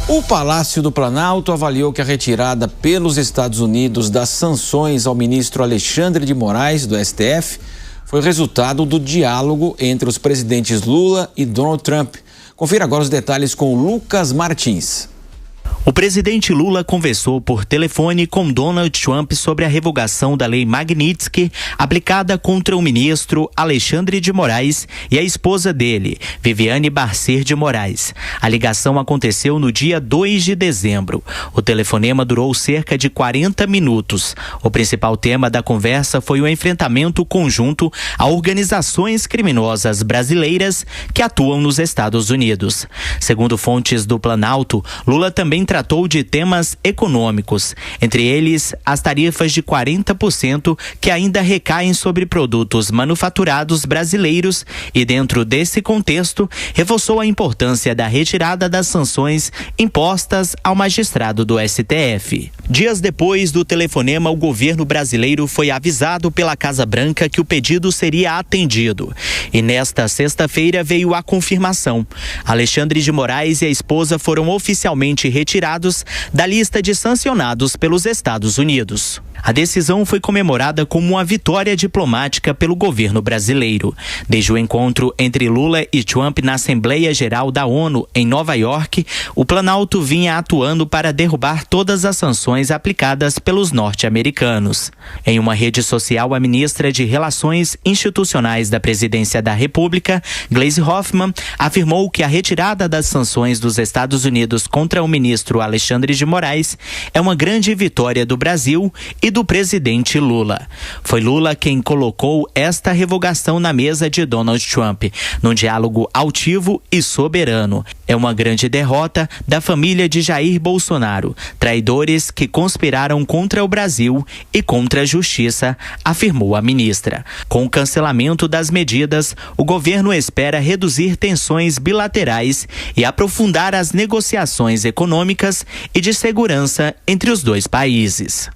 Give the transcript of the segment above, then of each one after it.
O Palácio do Planalto avaliou que a retirada pelos Estados Unidos das sanções ao ministro Alexandre de Moraes, do STF, foi resultado do diálogo entre os presidentes Lula e Donald Trump. Confira agora os detalhes com Lucas Martins. O presidente Lula conversou por telefone com Donald Trump sobre a revogação da lei Magnitsky aplicada contra o ministro Alexandre de Moraes e a esposa dele, Viviane Barcer de Moraes. A ligação aconteceu no dia 2 de dezembro. O telefonema durou cerca de 40 minutos. O principal tema da conversa foi o enfrentamento conjunto a organizações criminosas brasileiras que atuam nos Estados Unidos. Segundo fontes do Planalto, Lula também tratou de temas econômicos, entre eles as tarifas de 40% que ainda recaem sobre produtos manufaturados brasileiros e, dentro desse contexto, reforçou a importância da retirada das sanções impostas ao magistrado do STF. Dias depois do telefonema, o governo brasileiro foi avisado pela Casa Branca que o pedido seria atendido. E nesta sexta-feira veio a confirmação. Alexandre de Moraes e a esposa foram oficialmente retirados da lista de sancionados pelos Estados Unidos. A decisão foi comemorada como uma vitória diplomática pelo governo brasileiro. Desde o encontro entre Lula e Trump na Assembleia Geral da ONU em Nova York, o Planalto vinha atuando para derrubar todas as sanções aplicadas pelos norte-americanos. Em uma rede social, a ministra de Relações Institucionais da Presidência da República, Gleisi Hoffmann, afirmou que a retirada das sanções dos Estados Unidos contra o ministro Alexandre de Moraes é uma grande vitória do Brasil e do presidente Lula. Foi Lula quem colocou esta revogação na mesa de Donald Trump, num diálogo altivo e soberano. É uma grande derrota da família de Jair Bolsonaro, traidores que conspiraram contra o Brasil e contra a justiça, afirmou a ministra. Com o cancelamento das medidas, o governo espera reduzir tensões bilaterais e aprofundar as negociações econômicas e de segurança entre os dois países.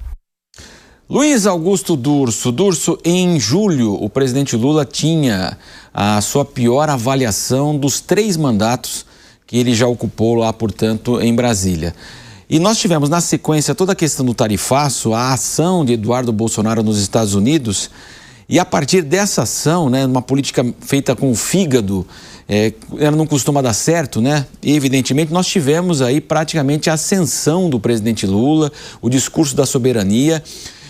Luiz Augusto Durso. Durso, em julho, o presidente Lula tinha a sua pior avaliação dos 3 mandatos que ele já ocupou lá, portanto, em Brasília. E nós tivemos, na sequência, toda a questão do tarifaço, a ação de Eduardo Bolsonaro nos Estados Unidos. E a partir dessa ação, né, uma política feita com o fígado, ela não costuma dar certo, né? E, evidentemente, nós tivemos aí praticamente a ascensão do presidente Lula, o discurso da soberania.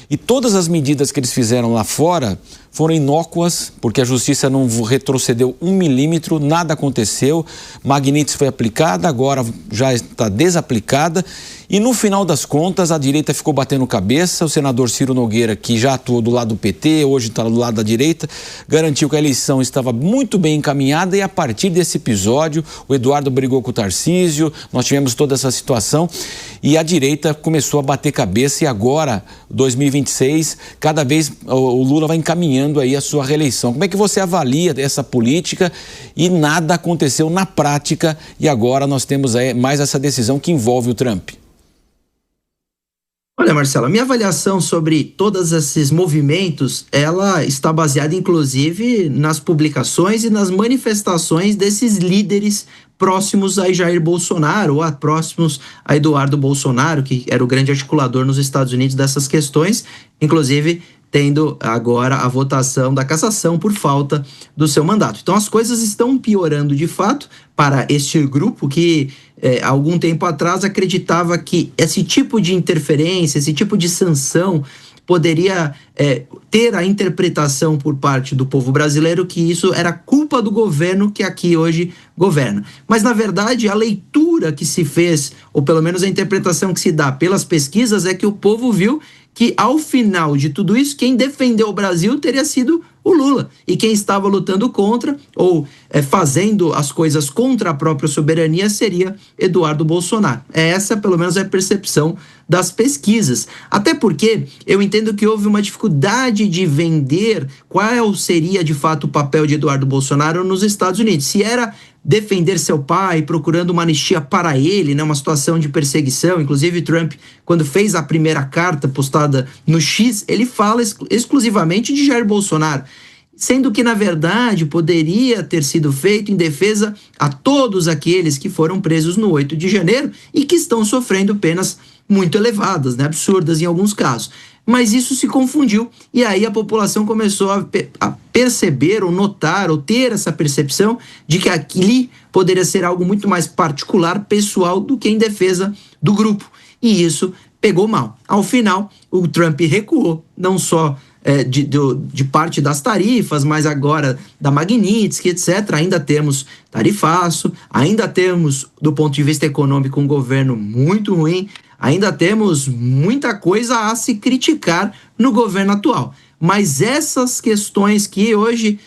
E todas as medidas que eles fizeram lá fora foram inócuas, porque a justiça não retrocedeu 1 milímetro, nada aconteceu. Magnitsky foi aplicada, agora já está desaplicada. E no final das contas, a direita ficou batendo cabeça. O senador Ciro Nogueira, que já atuou do lado do PT, hoje está do lado da direita, garantiu que a eleição estava muito bem encaminhada. E a partir desse episódio, o Eduardo brigou com o Tarcísio, nós tivemos toda essa situação. E a direita começou a bater cabeça e agora, 2026, cada vez o Lula vai encaminhando aí a sua reeleição. Como é que você avalia essa política? E nada aconteceu na prática e agora nós temos aí mais essa decisão que envolve o Trump. Olha, Marcelo, a minha avaliação sobre todos esses movimentos, ela está baseada, inclusive, nas publicações e nas manifestações desses líderes próximos a Jair Bolsonaro, ou próximos a Eduardo Bolsonaro, que era o grande articulador nos Estados Unidos dessas questões, inclusive tendo agora a votação da cassação por falta do seu mandato. Então as coisas estão piorando de fato para este grupo que há algum tempo atrás acreditava que esse tipo de interferência, esse tipo de sanção poderia ter a interpretação por parte do povo brasileiro que isso era culpa do governo que aqui hoje governa. Mas, na verdade, a leitura que se fez, ou pelo menos a interpretação que se dá pelas pesquisas, é que o povo viu que, ao final de tudo isso, quem defendeu o Brasil teria sido o Lula. E quem estava lutando contra, ou fazendo as coisas contra a própria soberania, seria Eduardo Bolsonaro. Essa, pelo menos, é a percepção das pesquisas. Até porque eu entendo que houve uma dificuldade de vender qual seria, de fato, o papel de Eduardo Bolsonaro nos Estados Unidos. Se era defender seu pai, procurando uma anistia para ele, né, uma situação de perseguição. Inclusive, Trump, quando fez a primeira carta postada no X, ele fala exclusivamente de Jair Bolsonaro. sendo que, na verdade, poderia ter sido feito em defesa a todos aqueles que foram presos no 8 de janeiro e que estão sofrendo penas muito elevadas, né? Absurdas em alguns casos. Mas isso se confundiu e aí a população começou a perceber ou notar ou ter essa percepção de que ali poderia ser algo muito mais particular, pessoal, do que em defesa do grupo. E isso pegou mal. Ao final, o Trump recuou, não só de parte das tarifas, mas agora da Magnitsky, etc. Ainda temos tarifaço, ainda temos, do ponto de vista econômico, um governo muito ruim, ainda temos muita coisa a se criticar no governo atual. Mas essas questões que hoje,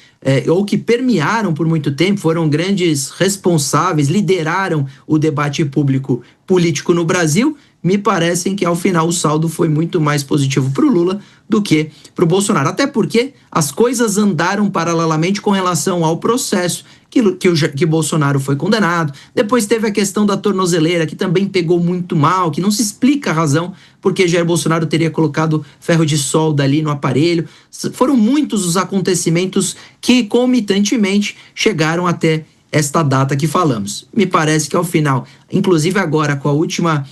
ou que permearam por muito tempo, foram grandes responsáveis, lideraram o debate público político no Brasil, me parecem que ao final o saldo foi muito mais positivo para o Lula do que para o Bolsonaro. Até porque as coisas andaram paralelamente com relação ao processo que Bolsonaro foi condenado. Depois teve a questão da tornozeleira, que também pegou muito mal, que não se explica a razão porque Jair Bolsonaro teria colocado ferro de solda ali no aparelho. Foram muitos os acontecimentos que concomitantemente chegaram até esta data que falamos. Me parece que ao final, inclusive agora com a última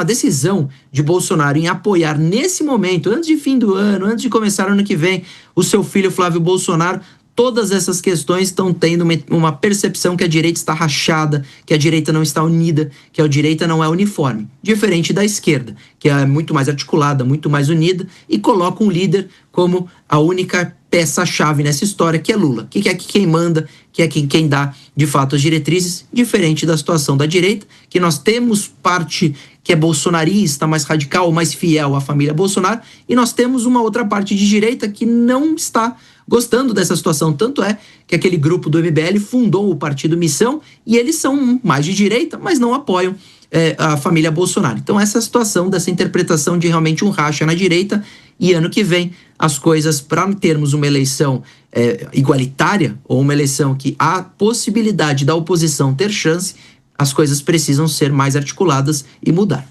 decisão de Bolsonaro em apoiar nesse momento, antes de fim do ano, antes de começar o ano que vem, o seu filho Flávio Bolsonaro, todas essas questões estão tendo uma percepção que a direita está rachada, que a direita não está unida, que a direita não é uniforme. Diferente da esquerda, que é muito mais articulada, muito mais unida e coloca um líder como a única peça-chave nessa história, que é Lula, que é quem manda, que é quem dá, de fato, as diretrizes, diferente da situação da direita, que nós temos parte que é bolsonarista, mais radical, mais fiel à família Bolsonaro, e nós temos uma outra parte de direita que não está gostando dessa situação. Tanto é que aquele grupo do MBL fundou o partido Missão, e eles são mais de direita, mas não apoiam a família Bolsonaro. Então essa situação dessa interpretação de realmente um racha na direita, e ano que vem as coisas, para termos uma eleição igualitária, ou uma eleição que há possibilidade da oposição ter chance, as coisas precisam ser mais articuladas e mudar.